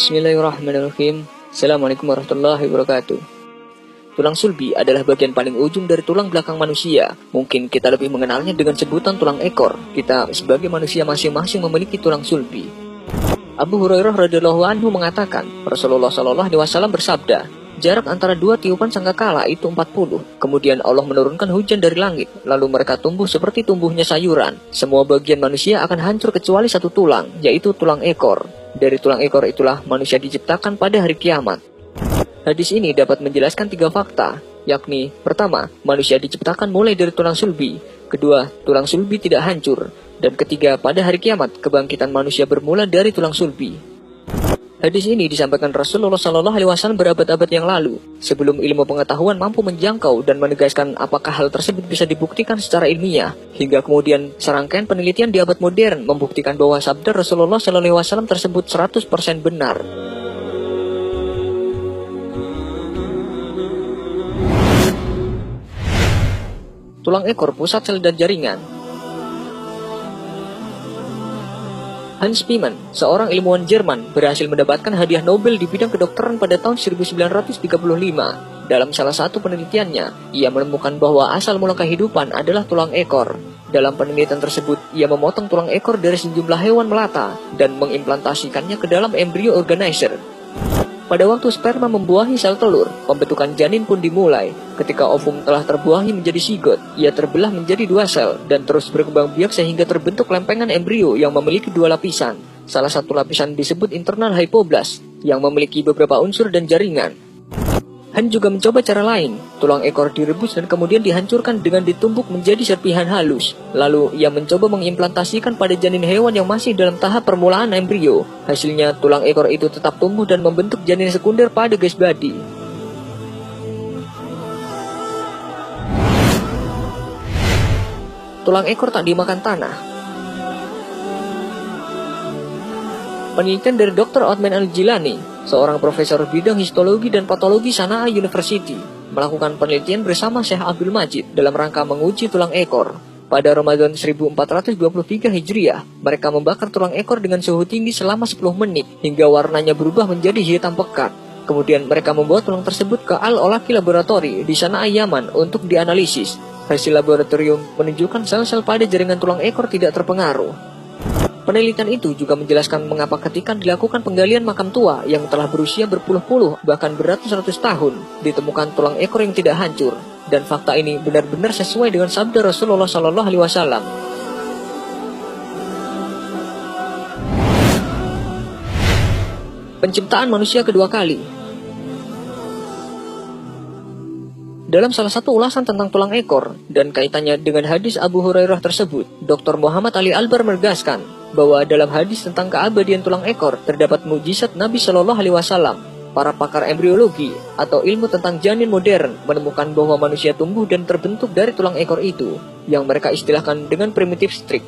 Bismillahirrahmanirrahim. Assalamualaikum warahmatullahi wabarakatuh. Tulang sulbi adalah bagian paling ujung dari tulang belakang manusia. Mungkin kita lebih mengenalnya dengan sebutan tulang ekor. Kita sebagai manusia masing-masing memiliki tulang sulbi. Abu Hurairah radhiyallahu anhu mengatakan, Rasulullah Shallallahu alaihi wasallam bersabda, jarak antara dua tiupan sangkakala itu 40. Kemudian Allah menurunkan hujan dari langit, lalu mereka tumbuh seperti tumbuhnya sayuran. Semua bagian manusia akan hancur kecuali satu tulang, yaitu tulang ekor. Dari tulang ekor itulah manusia diciptakan pada hari kiamat. Hadis ini dapat menjelaskan 3 fakta, yakni pertama, manusia diciptakan mulai dari tulang sulbi. Kedua, tulang sulbi tidak hancur. Dan ketiga, pada hari kiamat, kebangkitan manusia bermula dari tulang sulbi. Hadis ini disampaikan Rasulullah Shallallahu alaihi wasallam berabad-abad yang lalu, sebelum ilmu pengetahuan mampu menjangkau dan menegaskan apakah hal tersebut bisa dibuktikan secara ilmiah, hingga kemudian serangkaian penelitian di abad modern membuktikan bahwa sabda Rasulullah Shallallahu alaihi wasallam tersebut 100% benar. Tulang ekor, pusat sel dan jaringan. Hans Piemann, seorang ilmuwan Jerman, berhasil mendapatkan hadiah Nobel di bidang kedokteran pada tahun 1935. Dalam salah satu penelitiannya, ia menemukan bahwa asal mula kehidupan adalah tulang ekor. Dalam penelitian tersebut, ia memotong tulang ekor dari sejumlah hewan melata dan mengimplantasikannya ke dalam embrio organizer. Pada waktu sperma membuahi sel telur, pembentukan janin pun dimulai. Ketika ovum telah terbuahi menjadi zigot, ia terbelah menjadi 2 sel dan terus berkembang biak sehingga terbentuk lempengan embrio yang memiliki 2 lapisan. Salah satu lapisan disebut internal hypoblast yang memiliki beberapa unsur dan jaringan. Han juga mencoba cara lain. Tulang ekor direbus dan kemudian dihancurkan dengan ditumbuk menjadi serpihan halus. Lalu ia mencoba mengimplantasikan pada janin hewan yang masih dalam tahap permulaan embrio. Hasilnya tulang ekor itu tetap tumbuh dan membentuk janin sekunder pada guys body. Tulang ekor tak dimakan tanah. Penelitian dari Dr. Othman Al-Jilani, seorang profesor bidang histologi dan patologi Sana'a University, melakukan penelitian bersama Syekh Abdul Majid dalam rangka menguji tulang ekor. Pada Ramadan 1423 Hijriah, mereka membakar tulang ekor dengan suhu tinggi selama 10 menit hingga warnanya berubah menjadi hitam pekat. Kemudian mereka membawa tulang tersebut ke Al-Olaki Laboratory di Sana'a, Yaman untuk dianalisis. Hasil laboratorium menunjukkan sel-sel pada jaringan tulang ekor tidak terpengaruh. Penelitian itu juga menjelaskan mengapa ketika dilakukan penggalian makam tua yang telah berusia berpuluh-puluh bahkan beratus-ratus tahun, ditemukan tulang ekor yang tidak hancur. Dan fakta ini benar-benar sesuai dengan sabda Rasulullah Shallallahu alaihi wasallam. Penciptaan manusia kedua kali. Dalam salah satu ulasan tentang tulang ekor dan kaitannya dengan hadis Abu Hurairah tersebut, Dr. Muhammad Ali Albar menegaskan bahwa dalam hadis tentang keabadian tulang ekor terdapat mukjizat Nabi Shallallahu alaihi wasallam. Para pakar embriologi atau ilmu tentang janin modern menemukan bahwa manusia tumbuh dan terbentuk dari tulang ekor itu, yang mereka istilahkan dengan primitive streak.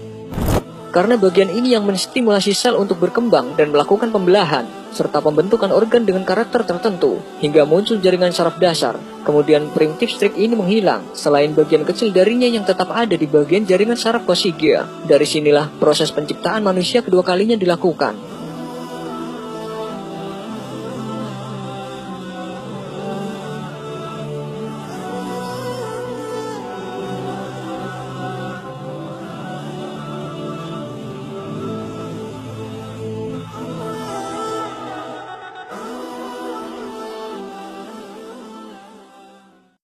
Karena bagian ini yang menstimulasi sel untuk berkembang dan melakukan pembelahan, serta pembentukan organ dengan karakter tertentu, hingga muncul jaringan saraf dasar. Kemudian primitive streak ini menghilang, selain bagian kecil darinya yang tetap ada di bagian jaringan saraf Coccygia. Dari sinilah proses penciptaan manusia kedua kalinya dilakukan.